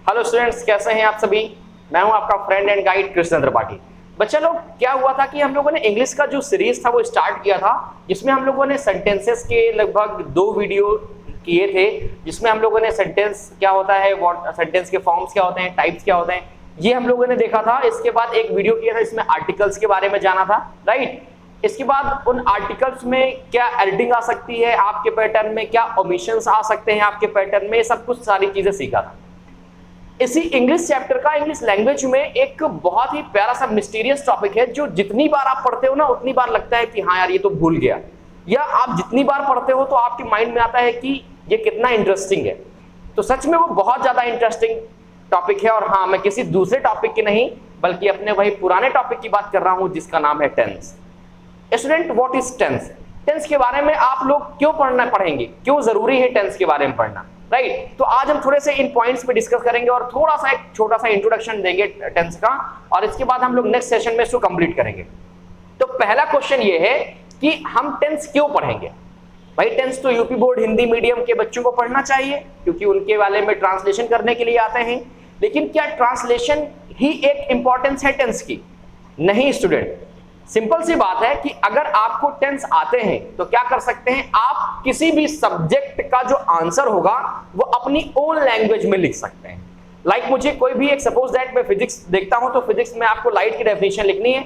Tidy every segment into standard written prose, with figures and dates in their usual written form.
Hello students, कैसे हैं आप सभी। मैं हूं आपका friend and guide Krishna Tripathi. बच्चा लोग, क्या हुआ था कि हम लोगों ने इंग्लिश का जो सीरीज था वो स्टार्ट किया था, जिसमें हम लोगों ने सेंटेंसेस के लगभग 2 वीडियो किए थे, जिसमें हम लोगों ने सेंटेंस क्या होता है, सेंटेंस के फॉर्म्स क्या होते हैं, टाइप्स क्या होते हैं, ये हम लोगों ने देखा था। इसके बाद एक वीडियो किया था, इसमें आर्टिकल्स के बारे में जाना था, राइट। इसके बाद उन आर्टिकल्स में क्या एडिटिंग आ सकती है आपके पैटर्न में, क्या ओमिशंस आ सकते हैं आपके पैटर्न में, सब कुछ सारी चीजें सीखा था। इसी इंग्लिश चैप्टर का इंग्लिश लैंग्वेज में एक बहुत ही प्यारा सा मिस्टीरियस टॉपिक है, जो जितनी बार आप पढ़ते हो ना उतनी बार लगता है कि हाँ यार ये तो भूल गया, या आप जितनी बार पढ़ते हो तो आपके माइंड में आता है कि ये कितना इंटरेस्टिंग है। तो सच में वो बहुत ज्यादा इंटरेस्टिंग टॉपिक है। और हाँ, मैं किसी दूसरे टॉपिक की नहीं बल्कि अपने वही पुराने टॉपिक की बात कर रहा हूं, जिसका नाम है tense. Student, what is tense? Tense के बारे में आप लोग क्यों पढ़ेंगे, क्यों जरूरी है टेंस के बारे में पढ़ना, राइट। तो आज हम थोड़े से इन पॉइंट्स पे डिस्कस करेंगे और थोड़ा सा एक छोटा सा इंट्रोडक्शन देंगे टेंस का, और इसके बाद हम लोग नेक्स्ट सेशन में इसको कंप्लीट करेंगे। तो पहला क्वेश्चन ये है कि हम टेंस क्यों पढ़ेंगे। भाई, टेंस तो यूपी बोर्ड हिंदी मीडियम के बच्चों को पढ़ना चाहिए, क्योंकि उनके वाले में ट्रांसलेशन करने के लिए आते हैं। लेकिन क्या ट्रांसलेशन ही एक इंपॉर्टेंस है टेंस की? नहीं स्टूडेंट। सिंपल सी बात है कि अगर आपको टेंस आते हैं तो क्या कर सकते हैं, आप किसी भी सब्जेक्ट का जो आंसर होगा वो अपनी ओन लैंग्वेज में लिख सकते हैं। लाइक मुझे कोई भी एक सपोज दैट मैं फिजिक्स देखता हूं, तो फिजिक्स में आपको लाइट की डेफिनेशन लिखनी है।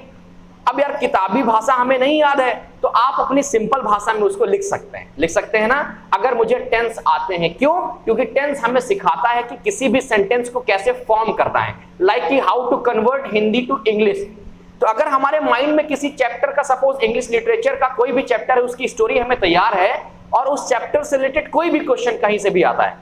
अब यार किताबी भाषा हमें नहीं याद है, तो आप अपनी सिंपल भाषा में उसको लिख सकते हैं ना। अगर मुझे टेंस आते हैं, क्यों? क्योंकि टेंस हमें सिखाता है कि किसी भी सेंटेंस को कैसे फॉर्म करना है, लाइक कि how to convert Hindi to English. तो अगर हमारे माइंड में किसी चैप्टर का, सपोज इंग्लिश लिटरेचर का कोई भी चैप्टर है, उसकी स्टोरी हमें तैयार है और उस चैप्टर से रिलेटेड कोई भी क्वेश्चन कहीं से भी आता है,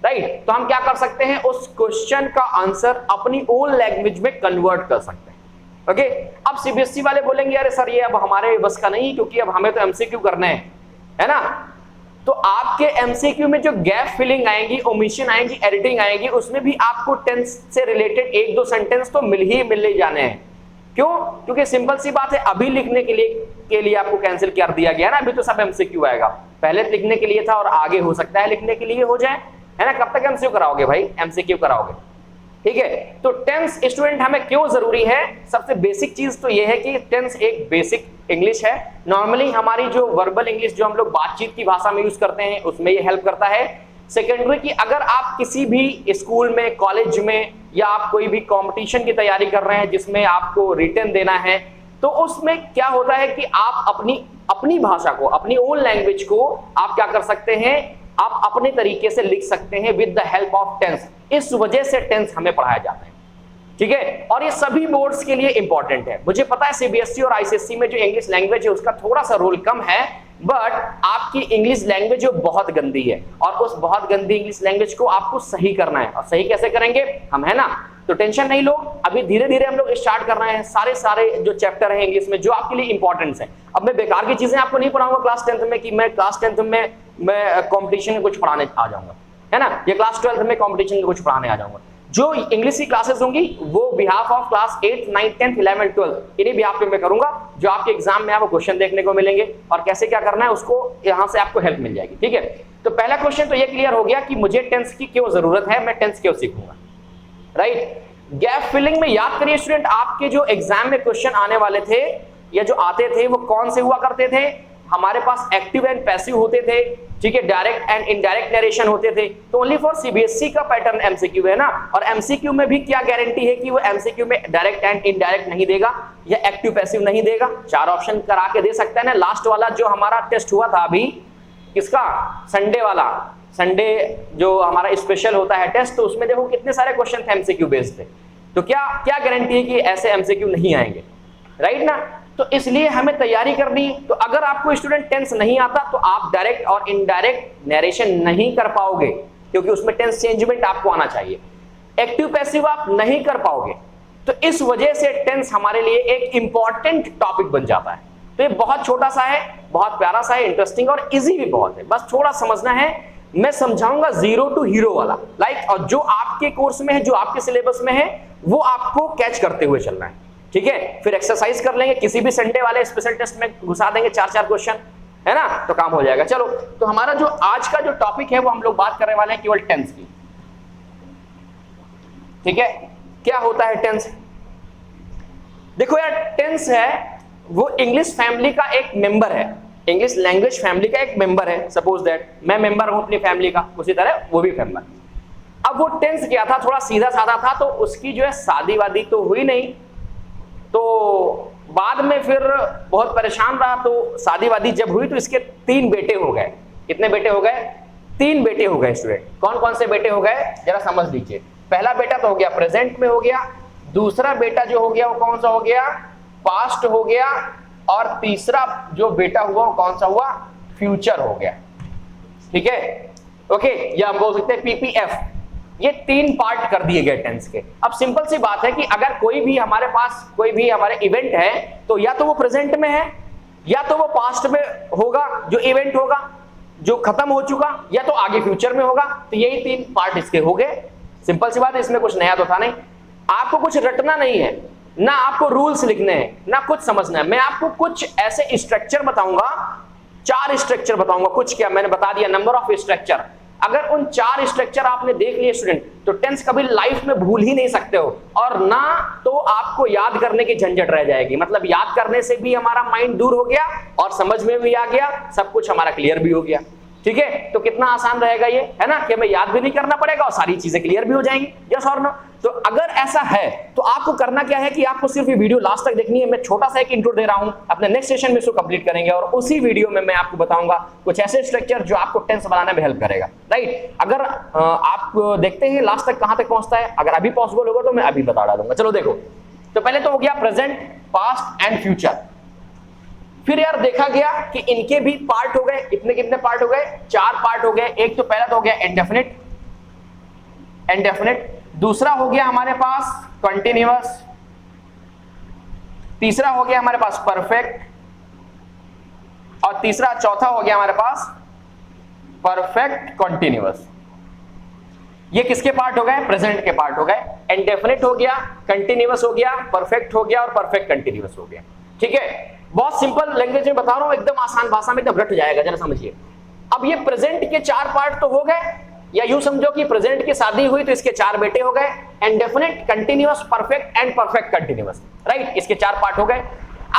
राइट, तो हम क्या कर सकते हैं, उस क्वेश्चन का आंसर अपनी ओन लैंग्वेज में कन्वर्ट कर सकते हैं। ओके। अब सीबीएसई वाले बोलेंगे अरे सर ये अब हमारे बस का नहीं, क्योंकि अब हमें तो एमसीक्यू करने हैं, है ना। तो आपके एमसीक्यू में जो गैप फिलिंग आएंगी, ओमिशन आएंगी, एडिटिंग आएंगी, उसमें भी आपको टेंस से रिलेटेड 1-2 सेंटेंस तो मिल ही जाने हैं। क्यों? क्योंकि सिंपल सी बात है, अभी लिखने के लिए आपको कैंसिल कर दिया गया ना, अभी तो सब एमसीक्यू आएगा। पहले लिखने के लिए था और आगे हो सकता है लिखने के लिए हो जाए, है ना। कब तक एमसीक्यू कराओगे भाई, एमसीक्यू कराओगे, ठीक है। तो टेंस स्टूडेंट हमें क्यों जरूरी है? सबसे बेसिक चीज तो ये है कि टेंस एक बेसिक इंग्लिश है। नॉर्मली हमारी जो वर्बल इंग्लिश जो हम लोग बातचीत की भाषा में यूज करते हैं, उसमें ये हेल्प करता है। सेकेंडरी की अगर आप किसी भी स्कूल में, कॉलेज में, या आप कोई भी कंपटीशन की तैयारी कर रहे हैं जिसमें आपको रिटन देना है, तो उसमें क्या होता है कि आप अपनी भाषा को, अपनी ओन लैंग्वेज को आप क्या कर सकते हैं, आप अपने तरीके से लिख सकते हैं with the help of tense. इस वजह से टेंस हमें पढ़ाया जाता है, ठीक है। और ये सभी बोर्ड्स के लिए इंपॉर्टेंट है। मुझे पता है सीबीएसई और आईसीएसई में जो इंग्लिश लैंग्वेज है उसका थोड़ा सा रोल कम है, बट आपकी इंग्लिश लैंग्वेज जो बहुत गंदी है, और उस बहुत गंदी इंग्लिश लैंग्वेज को आपको सही करना है। और सही कैसे करेंगे हम, है ना। तो टेंशन नहीं लो, अभी धीरे धीरे हम लोग स्टार्ट कर रहे हैं। सारे जो चैप्टर हैं इंग्लिश में जो आपके लिए इंपॉर्टेंट है। अब मैं बेकार की चीजें आपको नहीं पढ़ाऊंगा क्लास 10th में, कि मैं क्लास 10th में मैं कॉम्पिटिशन में कुछ पढ़ाने आ जाऊंगा, है ना, या क्लास 12th में कॉम्पिटिशन में कुछ पढ़ाने आ जाऊंगा। जो इंग्लिश की क्लासेस होंगी वो बिहाफ ऑफ क्लास 8, 9, 10, 11, 12 इन्हीं बिहाफ पे मैं करूंगा। जो आपके एग्जाम में आपको क्वेश्चन देखने को मिलेंगे और कैसे क्या करना है उसको यहां से आपको हेल्प मिल जाएगी, ठीक है। तो पहला क्वेश्चन तो ये क्लियर हो गया कि मुझे टेंस की क्यों जरूरत है, मैं टेंस क्यों सीखूंगा, राइट। गैप फिलिंग में याद करिए स्टूडेंट, आपके जो एग्जाम में क्वेश्चन आने वाले थे या जो आते थे वो कौन से हुआ करते थे? हमारे पास एक्टिव एंड पैसिव होते थे, ठीक है, डायरेक्ट एंड इनडायरेक्ट नरेशन होते थे। तो ओनली फॉर सीबीएसई का पैटर्न एमसीक्यू है ना। और एमसीक्यू में भी क्या गारंटी है कि वो एमसीक्यू में डायरेक्ट एंड इनडायरेक्ट नहीं देगा या एक्टिव पैसिव नहीं देगा? 4 ऑप्शन करा के दे सकता है ना। लास्ट वाला जो हमारा टेस्ट हुआ था अभी, किसका, संडे वाला, संडे जो हमारा स्पेशल होता है टेस्ट, तो उसमें देखो कितने सारे क्वेश्चन थे एमसीक्यू बेस्ड थे। तो क्या गारंटी है कि ऐसे एमसीक्यू नहीं आएंगे, राइट ना। तो इसलिए हमें तैयारी करनी। तो अगर आपको स्टूडेंट टेंस नहीं आता तो आप डायरेक्ट और इनडायरेक्ट नरेशन नहीं कर पाओगे, क्योंकि उसमें टेंस चेंजमेंट आपको आना चाहिए। एक्टिव पैसिव आप नहीं कर पाओगे। तो इस वजह से टेंस हमारे लिए एक इंपॉर्टेंट टॉपिक बन जाता है। तो ये बहुत छोटा सा है, बहुत प्यारा सा है, इंटरेस्टिंग और इजी भी बहुत है, बस थोड़ा समझना है। मैं समझाऊंगा 0 to हीरो वाला, लाइक, और जो आपके कोर्स में है, जो आपके सिलेबस में है, वो आपको कैच करते हुए चलना है, ठीक है। फिर एक्सरसाइज कर लेंगे, किसी भी संडे वाले स्पेशल टेस्ट में घुसा देंगे 4-4 क्वेश्चन, है ना, तो काम हो जाएगा। चलो, तो हमारा जो आज का जो टॉपिक है वो हम लोग बात करने वाले हैं केवल टेंस की। ठीक है, क्या होता है टेंस? देखो यार, टेंस है वो इंग्लिश फैमिली का एक मेंबर है, इंग्लिश लैंग्वेज फैमिली का एक मेंबर है। सपोज दैट मैं मेंबर हूं अपनी फैमिली का, उसी तरह वो भी मेंबर। अब वो टेंस क्या था, थोड़ा सीधा साधा था, तो उसकी जो है शादी वादी तो हुई नहीं, तो बाद में फिर बहुत परेशान रहा। तो शादी वादी जब हुई तो इसके 3 बेटे हो गए। कितने बेटे हो गए? 3 बेटे हो गए स्टूडेंट। कौन कौन से बेटे हो गए जरा समझ लीजिए। पहला बेटा तो हो गया प्रेजेंट में हो गया, दूसरा बेटा जो हो गया वो कौन सा हो गया? पास्ट हो गया, और तीसरा जो बेटा हुआ वो कौन सा हुआ? फ्यूचर हो गया। ठीक है, ओके, या हम बोल सकते हैं पीपीएफ। ये 3 पार्ट कर दिए गए टेंस के। अब सिंपल सी बात है कि अगर कोई भी हमारे पास कोई भी हमारे इवेंट है तो या तो वो प्रेजेंट में है, या तो वो पास्ट में होगा जो इवेंट होगा जो खत्म हो चुका, या तो आगे फ्यूचर में होगा। तो यही 3 पार्ट इसके हो गए। सिंपल सी बात है, इसमें कुछ नया तो था नहीं। आपको कुछ रटना नहीं है, ना आपको रूल्स लिखने हैं, ना कुछ समझना है। मैं आपको कुछ ऐसे स्ट्रक्चर बताऊंगा, 4 स्ट्रक्चर बताऊंगा। कुछ क्या, मैंने बता दिया नंबर ऑफ स्ट्रक्चर। अगर उन 4 स्ट्रक्चर आपने देख लिए स्टूडेंट, तो टेंस कभी लाइफ में भूल ही नहीं सकते हो, और ना तो आपको याद करने की झंझट रह जाएगी। मतलब याद करने से भी हमारा माइंड दूर हो गया, और समझ में भी आ गया, सब कुछ हमारा क्लियर भी हो गया। ठीक है, तो कितना आसान रहेगा ये, है ना, कि हमें याद भी नहीं करना पड़ेगा और सारी चीजें क्लियर भी हो जाएंगी। यस और नो? तो अगर ऐसा है तो आपको करना क्या है कि आपको सिर्फ ये वीडियो लास्ट तक देखनी है। मैं छोटा सा एक इंट्रो दे रहा हूं, अपने नेक्स्ट सेशन में इसको कंप्लीट करेंगे, और उसी वीडियो में मैं आपको बताऊंगा कुछ ऐसे स्ट्रक्चर जो आपको टेंस बनाने में हेल्प करेगा। राइट, अगर आप देखते हैं लास्ट तक कहां तक पहुंचता है, अगर अभी पॉसिबल होगा तो मैं अभी बता डालूंगा। चलो देखो, तो पहले तो हो गया प्रेजेंट, पास्ट एंड फ्यूचर। फिर यार देखा गया कि इनके भी पार्ट हो गए। इतने कितने पार्ट हो गए? 4 पार्ट हो गए। एक तो पहला तो हो गया इंडेफिनिट, इंडेफिनिट। दूसरा हो गया हमारे पास कंटिन्यूअस, तीसरा हो गया हमारे पास परफेक्ट, और तीसरा चौथा हो गया हमारे पास परफेक्ट कंटिन्यूअस। ये किसके पार्ट हो गए? प्रेजेंट के पार्ट हो गए। इंडेफिनिट हो गया, कंटिन्यूअस हो गया, परफेक्ट हो गया, और परफेक्ट कंटिन्यूअस हो गया। ठीक है, बहुत सिंपल लैंग्वेज में बता रहा हूं, एकदम आसान भाषा में, एकदम रट जाएगा, जरा समझिए। अब ये प्रेजेंट के 4 पार्ट तो हो गए, या यूं समझो कि प्रेजेंट की शादी हुई तो इसके 4 बेटे हो गए। Indefinite, continuous, perfect and perfect continuous. Right, इसके 4 पार्ट हो गए।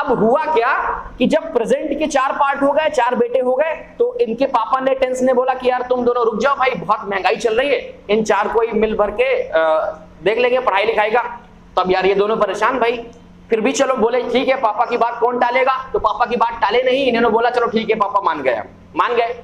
अब हुआ क्या कि जब प्रेजेंट के 4 पार्ट हो गए, 4 बेटे हो गए, तो इनके पापा ने, टेंस ने बोला कि यार तुम दोनों रुक जाओ भाई, बहुत महंगाई चल रही है, इन 4 को ही मिल भर के देख लेंगे पढ़ाई लिखाई का। तब यार ये दोनों परेशान भाई, फिर भी चलो बोले ठीक है, पापा की बात कौन टालेगा, तो पापा की बात टाले नहीं, इन्होंने बोला चलो ठीक है, पापा मान गए, मान गए।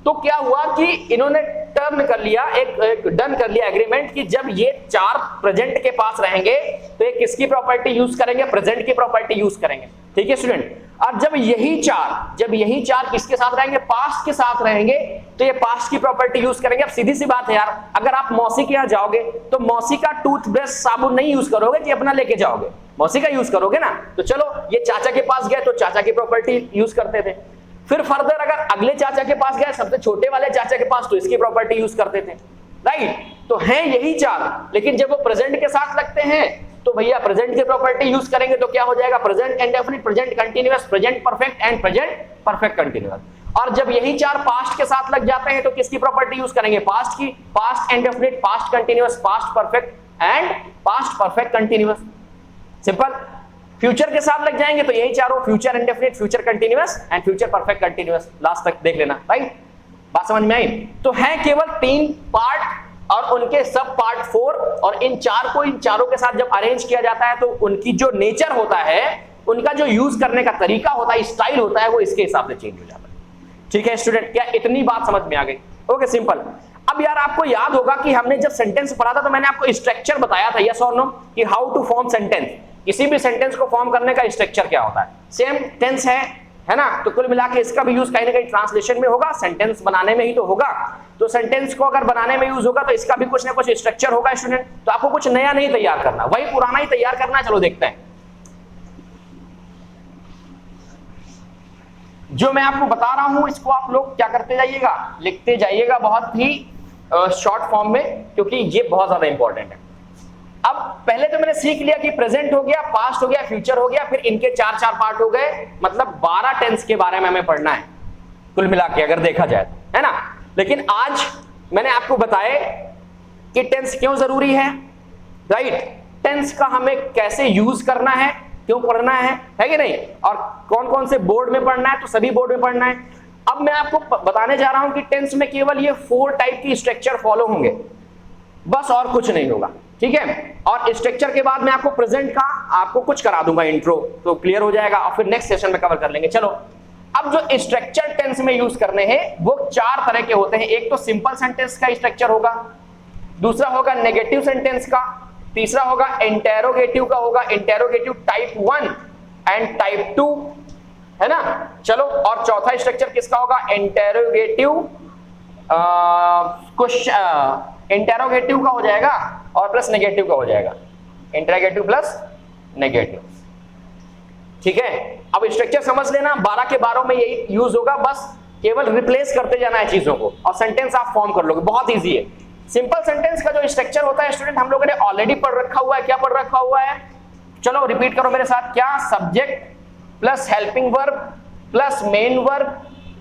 तो क्या हुआ कि इन्होंने टर्न कर लिया, एक डन कर लिया एग्रीमेंट कि जब ये 4 प्रेजेंट के पास रहेंगे तो ये किसकी प्रॉपर्टी यूज करेंगे? प्रेजेंट की प्रॉपर्टी यूज करेंगे। ठीक है स्टूडेंट, और जब यही 4 किसके साथ रहेंगे? पास्ट के साथ रहेंगे, तो ये पास्ट की प्रॉपर्टी यूज करेंगे। अब सीधी सी बात है यार, अगर आप मौसी के यहाँ जाओगे तो मौसी का टूथब्रश साबुन नहीं यूज करोगे कि अपना लेके जाओगे, मौसी का यूज करोगे ना। तो चलो ये चाचा के पास गए तो चाचा की प्रॉपर्टी यूज करते थे। फिर फर्दर अगर अगले चाचा के पास गए, सबसे छोटे वाले चाचा के पास, तो इसकी प्रॉपर्टी यूज करते थे। राइट, तो हैं यही 4, लेकिन जब वो प्रेजेंट के साथ लगते हैं तो भैया प्रेजेंट की प्रॉपर्टी यूज करेंगे। तो क्या हो जाएगा? Present indefinite, present continuous, present perfect and present perfect continuous. और जब यही 4 पास्ट के साथ लग जाते हैं तो किसकी प्रॉपर्टी यूज करेंगे? पास्ट की, past indefinite, past continuous, past perfect and past perfect continuous. Simple. Future के साथ लग जाएंगे तो यही चारों, future indefinite, future continuous and future perfect continuous. Last तक देख लेना। राइट, बात समझ में आई? तो है केवल 3 पार्ट और उनके सब पार्ट 4, और इन चारों के साथ जब अरेंज किया जाता है तो उनकी जो नेचर होता है, उनका जो यूज करने का तरीका होता है, स्टाइल होता है, वो इसके हिसाब से चेंज हो जाता है। ठीक है स्टूडेंट, क्या इतनी बात समझ में आ गई? Okay, simple. अब यार आपको याद होगा कि हमने जब सेंटेंस पढ़ा था तो मैंने आपको स्ट्रक्चर बताया था, यस और नो, कि हाउ टू फॉर्म सेंटेंस। किसी भी सेंटेंस को फॉर्म करने का स्ट्रक्चर क्या होता है? सेम टेंस है ना, तो कुल मिला के इसका भी यूज कहीं ना कहीं ट्रांसलेशन में होगा, सेंटेंस बनाने में ही तो होगा। तो सेंटेंस को अगर बनाने में यूज होगा तो इसका भी कुछ ना कुछ स्ट्रक्चर होगा स्टूडेंट। तो आपको कुछ नया नहीं तैयार करना, वही पुराना ही तैयार करना है। चलो देखते हैं। जो मैं आपको बता रहा हूं इसको आप लोग क्या करते जाइएगा? लिखते जाइएगा बहुत ही शॉर्ट फॉर्म में, क्योंकि ये बहुत ज्यादा इंपॉर्टेंट है। अब पहले तो मैंने सीख लिया कि प्रेजेंट हो गया, पास्ट हो गया, फ्यूचर हो गया, फिर इनके 4 पार्ट हो गए, मतलब 12 टेंस के बारे में हमें पढ़ना है कुल मिला के, अगर देखा जाए, है ना। लेकिन आज मैंने आपको बताया कि टेंस क्यों जरूरी है, राइट। टेंस का हमें कैसे यूज करना है, क्यों पढ़ना है कि नहीं, और कौन कौन से बोर्ड में पढ़ना है, तो सभी बोर्ड में पढ़ना है। अब मैं आपको बताने जा रहा हूं कि टेंस में केवल ये 4 टाइप की स्ट्रक्चर फॉलो होंगे, बस और कुछ नहीं होगा, ठीक है। और स्ट्रक्चर के बाद मैं आपको प्रेजेंट का आपको कुछ करा दूंगा इंट्रो, तो क्लियर हो जाएगा, और फिर नेक्स्ट सेशन में कवर कर लेंगे। चलो, अब जो स्ट्रक्चर टेंस में यूज करने हैं वो 4 तरह के होते हैं। एक तो सिंपल सेंटेंस का स्ट्रक्चर होगा, दूसरा होगा नेगेटिव सेंटेंस का, तीसरा होगा इंटेरोगेटिव का, होगा इंटेरोगेटिव टाइप 1 एंड टाइप 2, है ना। चलो, और चौथा स्ट्रक्चर किसका होगा, इंटेरोगेटिव इंटेरोगेटिव का हो जाएगा और प्लस नेगेटिव का हो जाएगा, इंटेरोगेटिव प्लस नेगेटिव, ठीक है। अब स्ट्रक्चर समझ लेना, 12 के 12 में यही यूज होगा, बस केवल रिप्लेस करते जाना है चीजों को और सेंटेंस आप फॉर्म कर लोगे, बहुत इजी है। सिंपल सेंटेंस का जो स्ट्रक्चर होता है स्टूडेंट, हम लोगों ने ऑलरेडी पढ़ रखा हुआ है। क्या पढ़ रखा हुआ है, चलो रिपीट करो मेरे साथ, क्या, subject plus helping verb plus main verb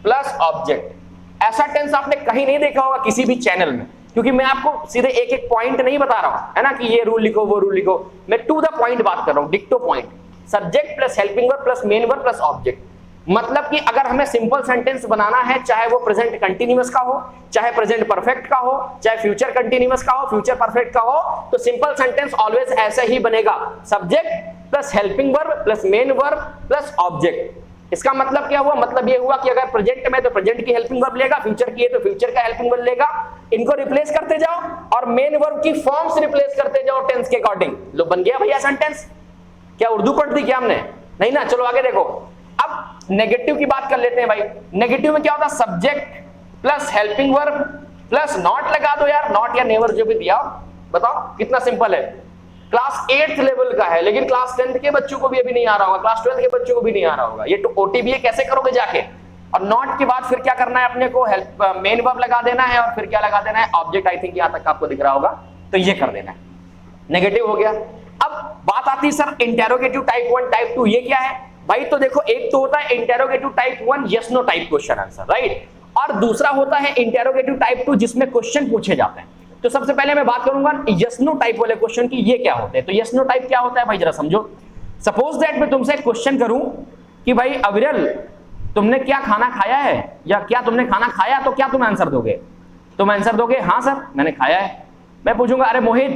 plus object. ऐसा टेंस आपने कहीं नहीं देखा होगा किसी भी चैनल में, क्योंकि मैं आपको सीधे एक एक पॉइंट नहीं बता रहा हूं, है ना, कि ये रूल लिखो वो रूल लिखो, मैं टू द पॉइंट बात कर रहा हूं, डिक्टो point. Subject plus helping verb plus main verb plus object, मतलब कि अगर हमें सिंपल सेंटेंस बनाना है, चाहे वो प्रेजेंट कंटिन्यूअस का हो, चाहे प्रेजेंट परफेक्ट का हो, चाहे फ्यूचर कंटिन्यूअस का हो, फ्यूचर परफेक्ट का हो, तो सिंपल सेंटेंस ऑलवेज ऐसे ही बनेगा, subject plus helping verb plus main verb plus object. इसका मतलब क्या हुआ, मतलब ये हुआ कि अगर प्रेजेंट में तो प्रेजेंट की हेल्पिंग वर्ब लेगा, फ्यूचर की है तो फ्यूचर का हेल्पिंग वर्ब लेगा, इनको रिप्लेस करते जाओ और मेन वर्ब की फॉर्म्स रिप्लेस करते जाओ टेंस के अकॉर्डिंग। लो, बन गया भैया सेंटेंस। क्या उर्दू पढ़ दी क्या हमने, नहीं ना। चलो आगे देखो, अब नेगेटिव की बात कर लेते हैं भाई। नेगेटिव में क्या होता है, subject plus helping verb plus not लगा दो यार, नॉट या नेवर जो भी दिया, बताओ कितना सिंपल है। क्लास 8th लेवल का है, लेकिन क्लास 10th के बच्चों को भी अभी नहीं आ रहा होगा, क्लास 12th के बच्चों को भी नहीं आ रहा होगा। ये तो OTBA कैसे करोगे जाके। और नॉट के बाद फिर क्या करना है अपने को, हेल्प मेन वर्ब लगा देना है और फिर क्या लगा देना है, ऑब्जेक्ट। आई थिंक यहां तक आपको दिख रहा होगा, तो ये कर देना है, नेगेटिव हो गया। अब बात आती है सर इंटेरोगेटिव टाइप 1 टाइप 2, ये क्या है भाई। तो देखो, एक तो होता है interrogative type 1 yes no type question answer, right, और दूसरा होता है इंटेरोगेटिव टाइप 2 जिसमें क्वेश्चन पूछे जाते हैं। तो सबसे पहले मैं बात करूंगा यस नो टाइप वाले क्वेश्चन की, ये क्या होते हैं। तो यस नो टाइप क्या होता है भाई, जरा समझो। सपोज दैट मैं तुमसे क्वेश्चन करूं कि भाई अविरल तुमने क्या खाना खाया है, या क्या तुमने खाना खाया, तो क्या तुम आंसर दोगे, तुम आंसर दोगे हाँ सर मैंने खाया है। मैं पूछूंगा अरे मोहित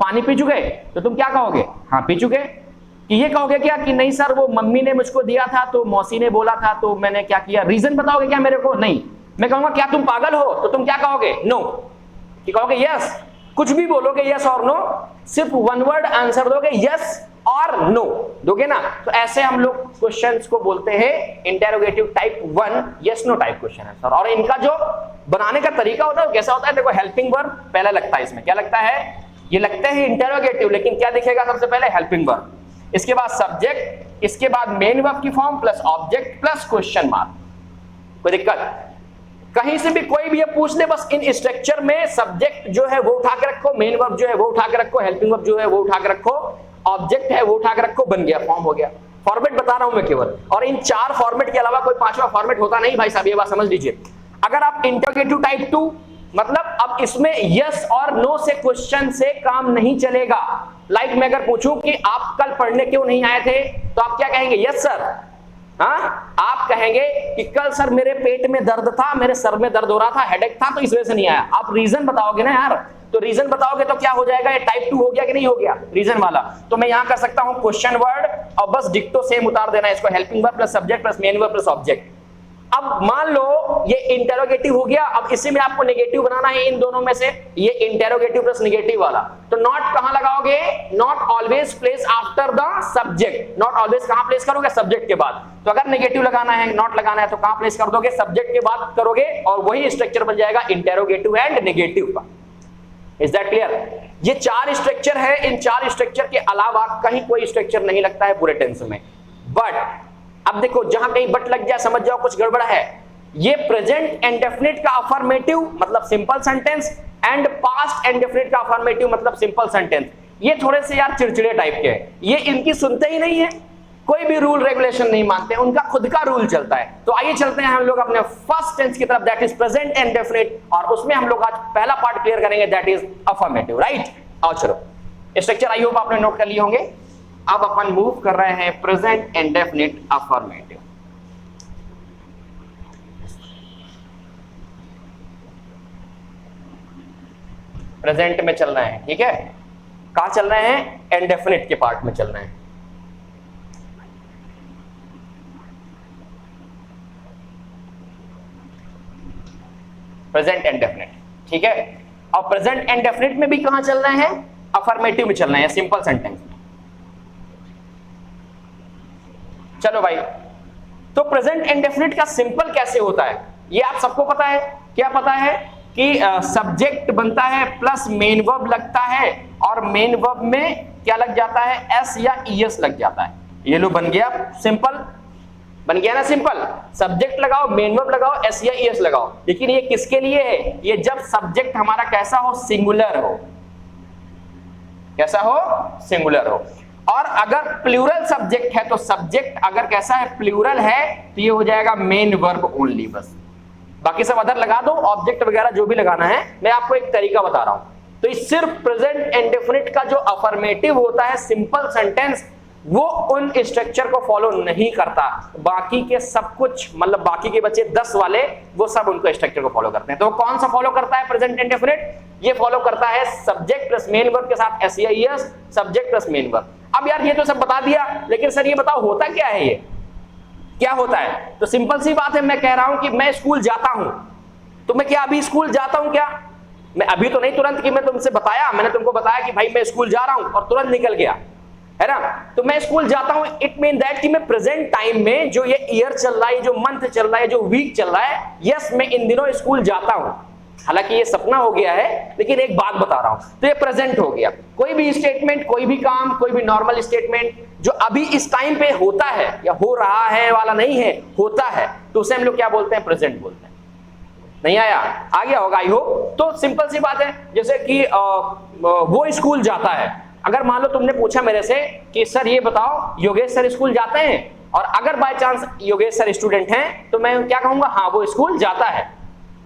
पानी पी चुके, तो तुम क्या कहोगे, हाँ पी चुके। कि ये कहोगे क्या कि नहीं सर वो मम्मी ने मुझको दिया था, तो मौसी ने बोला था, तो मैंने क्या किया। रीजन बताओगे क्या मेरे को, नहीं। मैं कहूंगा क्या तुम पागल हो, तो तुम क्या कहोगे, नो। कि कहोगे यस, कुछ भी बोलोगे यस और नो, सिर्फ वन वर्ड आंसर दोगे, यस और नो दोगे ना। तो ऐसे हम लोग क्वेश्चंस को बोलते हैं interrogative type 1 yes no type question answer. और इनका जो बनाने का तरीका होता है वो कैसा होता है, देखो हेल्पिंग वर्ब पहला लगता है, इसमें क्या लगता है, ये लगता है इंटेरोगेटिव, लेकिन क्या दिखेगा सबसे पहले, हेल्पिंग वर्ब, इसके बाद सब्जेक्ट, इसके बाद मेन वर्ब की form plus object plus question mark. कोई दिक्कत, कहीं से भी कोई भी ये पूछ ले, बस इन स्ट्रक्चर में सब्जेक्ट जो है वो उठा के रखो, मेन वर्ब जो है वो उठा के रखो, हेल्पिंग वर्ब जो है वो उठा के रखो, ऑब्जेक्ट है वो उठा के रखो, बन गया, फॉर्म हो गया। फॉर्मेट बता रहा हूं मैं केवल, और इन 4 फॉर्मेट के अलावा कोई 5वां फॉर्मेट होता नहीं भाई साहब, ये बात समझ लीजिए। अगर आप इंटेरोगेटिव टाइप 2, मतलब अब इसमें यस और नो से क्वेश्चन से काम नहीं चलेगा। लाइक मैं अगर पूछूं कि आप कल पढ़ने क्यों नहीं आए थे, तो आप क्या कहेंगे, यस सर। हाँ, आप कहेंगे कि कल सर मेरे पेट में दर्द था, मेरे सर में दर्द हो रहा था, हेडेक था, तो इस वजह से नहीं आया। आप रीजन बताओगे ना यार, तो रीजन बताओगे तो क्या हो जाएगा, ये टाइप 2 हो गया कि नहीं हो गया, रीजन वाला। तो मैं यहां कर सकता हूं क्वेश्चन वर्ड और बस डिक्टो सेम उतार देना, इसको helping verb plus subject plus main verb plus object. अब मान लो ये इंटेरोगेटिव हो गया, अब इसी में आपको नेगेटिव बनाना है इन दोनों में से, ये इंटेरोगेटिव प्लस नेगेटिव वाला। तो नॉट कहां लगाओगे, not always place after the subject, not always कहां प्लेस करोगे, सब्जेक्ट के बाद। तो अगर नेगेटिव लगाना है, नॉट लगाना है, तो कहां प्लेस कर दोगे, सब्जेक्ट के बाद करोगे, और वही स्ट्रक्चर बन जाएगा इंटेरोगेटिव एंड नेगेटिव का। Is that clear. ये 4 स्ट्रक्चर है, इन 4 स्ट्रक्चर के अलावा कहीं कोई स्ट्रक्चर नहीं लगता है पूरे टेंस में। बट अब देखो, जहां कहीं बट लग जाए समझ जाओ कुछ गड़बड़ है। ये प्रेजेंट इंडेफिनिट का अफर्मेटिव मतलब simple sentence, and past indefinite का अफर्मेटिव मतलब सिंपल सेंटेंस, ये थोड़े से यार चिड़चिड़े टाइप के हैं, ये इनकी सुनते ही नहीं है, कोई भी रूल रेगुलेशन नहीं मानते, उनका खुद का रूल चलता है। तो आइए चलते हैं हम लोग अपने फर्स्ट टेंस की तरफ, दैट इज प्रेजेंट इंडेफिनिट, और उसमें हम लोग आज पहला पार्ट क्लियर करेंगे, दैट इज अफर्मेटिव, राइट। आओ चलो, स्ट्रक्चर आई होप आपने नोट कर लिए होंगे। अब अपन मूव कर रहे हैं प्रेजेंट इंडेफिनिट अफर्मेटिव। प्रेजेंट में चल रहे हैं, ठीक है। कहां चल रहे हैं? इंडेफिनिट के पार्ट में चल रहे हैं। प्रेजेंट इंडेफिनिट, ठीक है। और प्रेजेंट इंडेफिनिट में भी कहां चल रहे हैं? अफर्मेटिव में चल रहे हैं, सिंपल सेंटेंस में। चलो भाई, तो प्रेजेंट इंडेफिनिट का सिंपल कैसे होता है ये आप सबको पता है। क्या पता है कि सब्जेक्ट बनता है प्लस मेन वर्ब लगता है, और मेन वर्ब में क्या लग जाता है? एस या ईएस लग जाता है। ये लो बन गया सिंपल, बन गया ना सिंपल। सब्जेक्ट लगाओ, मेन वर्ब लगाओ, एस या ईएस लगाओ। लेकिन ये किसके लिए है? ये जब सब्जेक्ट हमारा कैसा हो? सिंगुलर हो। कैसा हो? सिंगुलर हो। और अगर प्लूरल सब्जेक्ट है तो सब्जेक्ट अगर कैसा है? प्लूरल है, तो ये हो जाएगा मेन वर्ब ओनली बस। बाकी सब अदर लगा दो, ऑब्जेक्ट वगैरह जो भी लगाना है। मैं आपको एक तरीका बता रहा हूं। तो इस सिर्फ प्रेजेंट इंडेफिनिट का जो अफर्मेटिव होता है सिंपल सेंटेंस, वो उन स्ट्रक्चर को फॉलो नहीं करता। बाकी के सब कुछ, मतलब बाकी के बच्चे 10 वाले, वो सब उनको स्ट्रक्चर को फॉलो करते हैं। तो कौन सा फॉलो करता है प्रेजेंट इंडेफिनिट? ये फॉलो करता है सब्जेक्ट प्लस मेन वर्ब के साथ एस या ES, subject plus main verb. अब यार ये तो सब बता दिया, लेकिन सर ये बताओ होता क्या है? ये क्या होता है? तो सिंपल सी बात है, मैं कह रहा हूं कि मैं स्कूल जाता हूं, तो मैं क्या अभी स्कूल जाता हूं क्या? मैं अभी तो नहीं तुरंत कि मैं तुमसे बताया, मैंने तुमको बताया कि भाई मैं स्कूल जा रहा हूं और तुरंत निकल गया, है ना। तो मैं स्कूल जाता हूं, इट मीन दैट कि मैं प्रेजेंट टाइम में जो ये ईयर चल रहा है, जो मंथ चल रहा है, जो वीक चल रहा है, यस मैं इन दिनों स्कूल जाता हूं। हालांकि ये सपना हो गया है, लेकिन एक बात बता रहा हूं, तो ये प्रेजेंट हो गया। कोई भी स्टेटमेंट, कोई भी काम, कोई भी नॉर्मल स्टेटमेंट जो अभी इस टाइम पे होता है या हो रहा है वाला नहीं है, होता है, तो उसे हम लोग क्या बोलते हैं? प्रेजेंट बोलते हैं। नहीं आया? आ गया होगा आई होप। तो सिंपल सी बात है, जैसे कि वो स्कूल जाता है। अगर मान लो तुमने पूछा मेरे से कि सर ये बताओ योगेश सर स्कूल जाते हैं, और अगर by chance Yogesh sir student हैं, तो मैं क्या कहूंगा? हाँ वो स्कूल जाता है।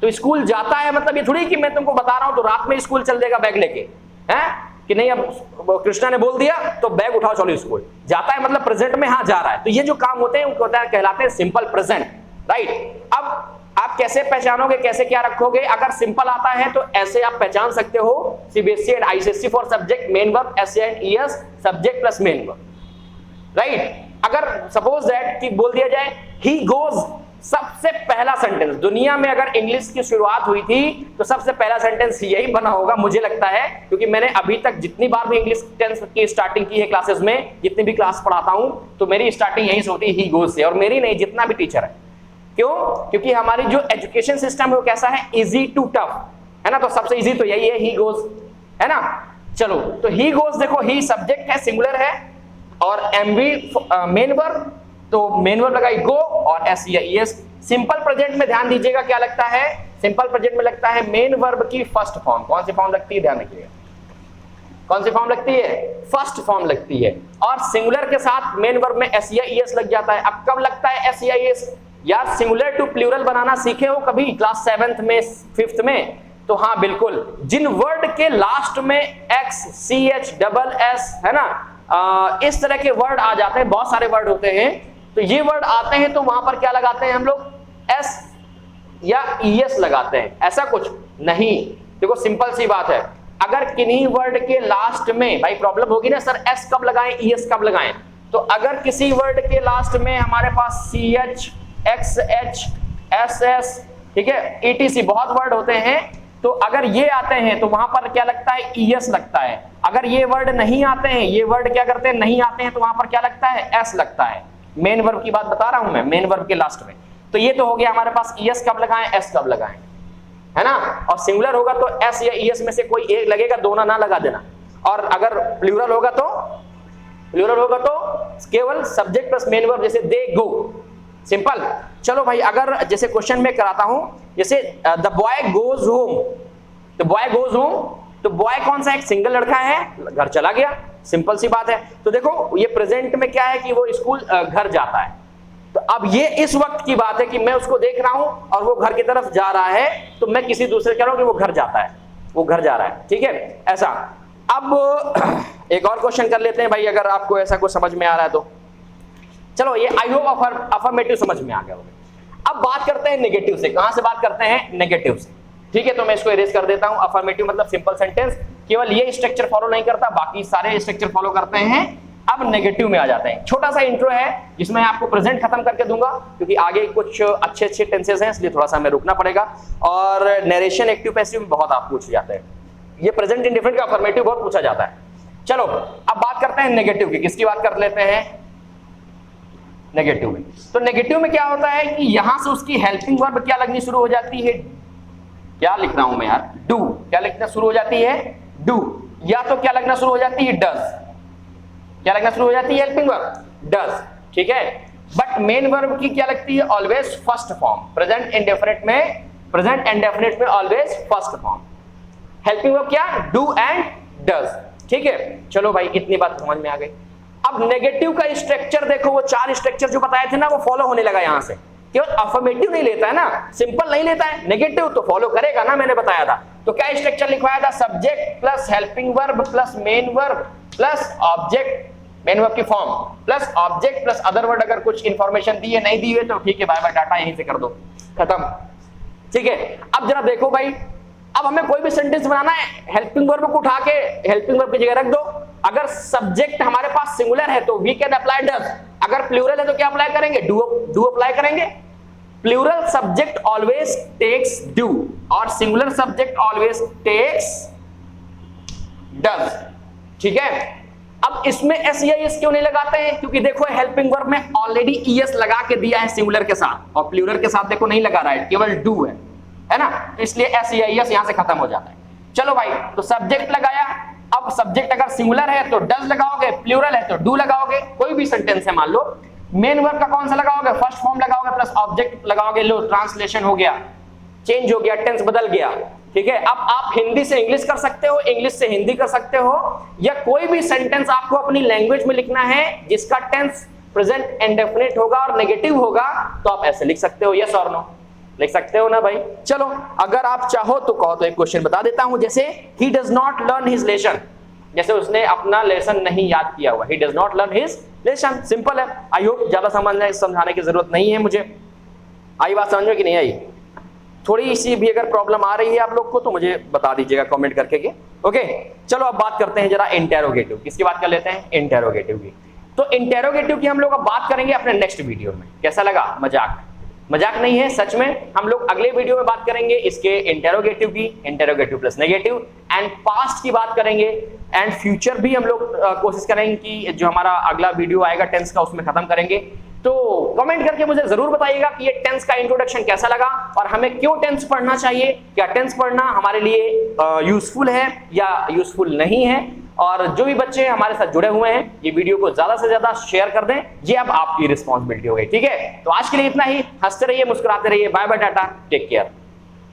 तो स्कूल जाता है मतलब ये थोड़ी कि मैं तुमको बता रहा हूं तो रात में स्कूल चल देगा बैग लेके, हैं कि नहीं, अब कृष्णा ने बोल दिया तो बैग उठाओ चलो स्कूल। जाता है मतलब प्रेजेंट में हाँ जा रहा है। तो ये जो काम होते हैं उनको कहलाते हैं सिंपल प्रेजेंट, राइट। अब आप कैसे पहचानोगे, कैसे क्या रखोगे? अगर सिंपल आता है तो ऐसे आप पहचान सकते हो, CBSE and ICSE for subject main verb S and ES, subject plus main verb, right. अगर सपोज दैट कि बोल दिया जाए ही गोज, सबसे पहला सेंटेंस दुनिया में अगर इंग्लिश की शुरुआत हुई थी तो सबसे पहला सेंटेंस यही बना होगा मुझे लगता है, क्योंकि मैंने अभी तक जितनी बार भी इंग्लिश टेंस की स्टार्टिंग की है क्लासेस में, जितनी भी क्लास पढ़ाता हूं, तो मेरी स्टार्टिंग यही से होती है ही गोज से। और मेरी नहीं, जितना भी टीचर है। क्यों? क्योंकि हमारी जो एजुकेशन सिस्टम है वो कैसा है? इजी टू टफ, है ना। तो सबसे इजी तो यही है, ही गोज, है ना। चलो, तो ही गोज देखो, ही सब्जेक्ट है, सिंगुलर है, और एमवी मेन वर्ब, तो मेन वर्ब लगाई गो, और एस या ईएस। सिंपल प्रेजेंट में ध्यान दीजिएगा क्या लगता है? सिंपल प्रेजेंट में लगता है मेन वर्ब की फर्स्ट फॉर्म। कौन सी फॉर्म लगती है? ध्यान रखिएगा, कौन सी फॉर्म लगती है? फर्स्ट फॉर्म लगती है। और सिंगुलर के साथ मेन वर्ब में एस या ईएस लग जाता है। अब कब लगता है एस या ईएस? यार सिंगुलर टू प्लूरल बनाना सीखे हो कभी क्लास 7th में, 5th में? तो हाँ बिल्कुल, जिन वर्ड के लास्ट में X, C H, double S, है ना, इस तरह के वर्ड आ जाते हैं, बहुत सारे वर्ड होते हैं, तो ये वर्ड आते हैं तो वहां पर क्या लगाते हैं हम लोग? एस या ईएस लगाते हैं। ऐसा कुछ नहीं। देखो सिंपल सी बात है, अगर किन्हीं वर्ड के लास्ट में, भाई प्रॉब्लम होगी ना सर एस कब लगाएं, ईएस कब लगाएं, तो अगर किसी वर्ड के लास्ट में हमारे पास C H, X H, S S, ठीक है, ईटीसी बहुत वर्ड होते हैं, तो अगर ये आते हैं तो वहां पर क्या लगता है? ईएस लगता है। अगर ये वर्ड नहीं आते हैं, ये वर्ड क्या करते हैं? नहीं आते हैं, तो वहां पर क्या लगता है? एस लगता है। मेन वर्ब की बात बता रहा हूं मैं, मेन वर्ब के लास्ट में। तो ये तो हो गया हमारे पास ईएस कब लगाएं, एस कब लगाएं, है ना। और सिंगुलर होगा तो एस या ईएस में से कोई एक लगेगा, दोनों ना लगा देना। और अगर प्लूरल होगा तो केवल सब्जेक्ट प्लस मेन वर्ब, जैसे दे गो, सिंपल। चलो भाई, अगर जैसे क्वेश्चन में कराता हूं, जैसे द बॉय गोज होम, तो बॉय गोज होम, तो बॉय कौन सा? एक सिंगल लड़का है, घर चला गया, सिंपल सी बात है। तो देखो ये प्रेजेंट में क्या है कि वो स्कूल घर जाता है। तो अब ये इस वक्त की बात है कि मैं उसको देख रहा हूं और वो घर की तरफ जा रहा है, तो मैं किसी दूसरे कह रहा हूं कि वो घर जाता है, वो घर जा रहा है, ठीक है, ऐसा। अब एक और क्वेश्चन कर लेते हैं भाई, अगर आपको ऐसा कुछ समझ में आ रहा है तो। चलो ये आई होप अफर्मेटिव समझ में आ गया होगा। अब बात करते हैं नेगेटिव से। कहां से बात करते हैं? नेगेटिव से। ठीक है, तो मैं इसको इरेज कर देता हूं। अफर्मेटिव मतलब सिंपल सेंटेंस, केवल ये स्ट्रक्चर फॉलो नहीं करता, बाकी सारे स्ट्रक्चर फॉलो करते हैं। अब नेगेटिव में आ जाते हैं। छोटा सा इंट्रो है जिसमें आपको प्रेजेंट खत्म करके दूंगा, क्योंकि आगे कुछ अच्छे अच्छे टेंसेस हैं, इसलिए थोड़ा सा हमें रुकना पड़ेगा। और नरेशन एक्टिव पैसिव में बहुत आप पूछ जाते हैं, ये प्रेजेंट इंडेफिनिट का अफर्मेटिव बहुत पूछा जाता है। चलो अब बात करते हैं नेगेटिव की। किसकी बात कर लेते हैं? नेगेटिव में। तो नेगेटिव में क्या होता है कि यहां से उसकी हेल्पिंग वर्ब क्या लगनी शुरू हो जाती है? क्या लिख रहा हूं मैं यार? डू। क्या लिखना शुरू हो जाती है? डू। या तो क्या लगना शुरू हो जाती है? डज। क्या लगना शुरू हो जाती है? Helping verb does. ठीक है, बट मेन वर्ब की क्या लगती है? Always first form. Present indefinite में always first form. Helping verb क्या? Do and does. ठीक है, चलो भाई इतनी बात समझ में आ गई। अब नेगेटिव का स्ट्रक्चर देखो, वो 4 स्ट्रक्चर जो बताए थे ना, वो फॉलो होने लगा। यहां से केवल अफर्मेटिव नहीं लेता है ना, सिंपल नहीं लेता है, नेगेटिव तो फॉलो करेगा ना, मैंने बताया था। तो क्या स्ट्रक्चर लिखवाया था? Subject plus helping verb plus main verb plus object, main verb की form plus object plus other word. अगर कुछ इंफॉर्मेशन दी है, नहीं दी है तो ठीक है, बाय बाय टाटा, यहीं से कर दो, खत्म। ठीक है, अब जरा देखो भाई, अब हमें कोई भी सेंटेंस बनाना है, हेल्पिंग वर्ब को उठा के हेल्पिंग वर्ब की जगह रख दो। अगर सब्जेक्ट हमारे पास सिंगुलर है तो वी कैन अप्लाई डज। अगर प्लूरल है तो क्या अप्लाई करेंगे? डू अप्लाई करेंगे। Plural subject always takes do और singular subject always takes does. ठीक है, अब इसमें एस या एस क्यों नहीं लगाते हैं? क्योंकि देखो हेल्पिंग वर्ब में ऑलरेडी ईएस लगा के दिया है सिंगुलर के साथ, और प्लूरल के साथ देखो नहीं लगा रहा है, केवल डू है ना, तो इसलिए एस या एस यहां से खत्म हो जाता है। चलो भाई, तो सब्जेक्ट लगाया। अब सब्जेक्ट अगर सिंगुलर है तो डज लगाओगे, प्लूरल है तो डू लगाओगे। कोई भी सेंटेंस है मान लो, मेन वर्ब का कौन सा लगाओगे? फर्स्ट फॉर्म लगाओगे प्लस ऑब्जेक्ट लगाओगे। लो, ट्रांसलेशन हो गया, चेंज हो गया, टेंस बदल गया। ठीक है, अब आप हिंदी से इंग्लिश कर सकते हो, इंग्लिश से हिंदी कर सकते हो, या कोई भी सेंटेंस आपको अपनी लैंग्वेज में लिखना है जिसका टेंस प्रेजेंट इंडेफिनिट होगा और नेगेटिव होगा, तो आप ऐसे लिख सकते हो। यस और नो लिख सकते हो ना भाई। चलो अगर आप चाहो तो कहो तो एक क्वेश्चन बता देता हूं, जैसे he does not learn his lesson, जैसे उसने अपना लेसन नहीं याद किया हुआ, he does not learn his lesson. Simple है। आई होप ज्यादा समझाने की जरूरत नहीं है मुझे। आई बात समझ में कि नहीं आई? थोड़ी सी भी अगर प्रॉब्लम आ रही है आप लोग को तो मुझे बता दीजिएगा कमेंट करके के। ओके, चलो अब बात करते हैं जरा इंटेरोगेटिव। किसकी बात कर लेते हैं? इंटेरोगेटिव की। तो इंटेरोगेटिव की हम लोग अब बात करेंगे अपने नेक्स्ट वीडियो में। कैसा लगा? मजाक नहीं है, सच में। हम लोग अगले वीडियो में बात करेंगे इसके इंटेरोगेटिव की, interrogative plus negative, and past की बात करेंगे, एंड फ्यूचर भी हम लोग कोशिश करेंगे कि जो हमारा अगला वीडियो आएगा टेंस का, उसमें खत्म करेंगे। तो कमेंट करके मुझे जरूर बताइएगा कि ये टेंस का इंट्रोडक्शन कैसा लगा और हमें क्यों टेंस पढ़ना चाहिए, क्या टेंस पढ़ना हमारे लिए यूजफुल है या यूजफुल नहीं है। और जो भी बच्चे हमारे साथ जुड़े हुए हैं, ये वीडियो को ज्यादा से ज्यादा शेयर कर दें, ये अब आपकी रिस्पॉन्सिबिलिटी हो गई। ठीक है, तो आज के लिए इतना ही। हंसते रहिए, मुस्कुराते रहिए। Bye bye tata, take care.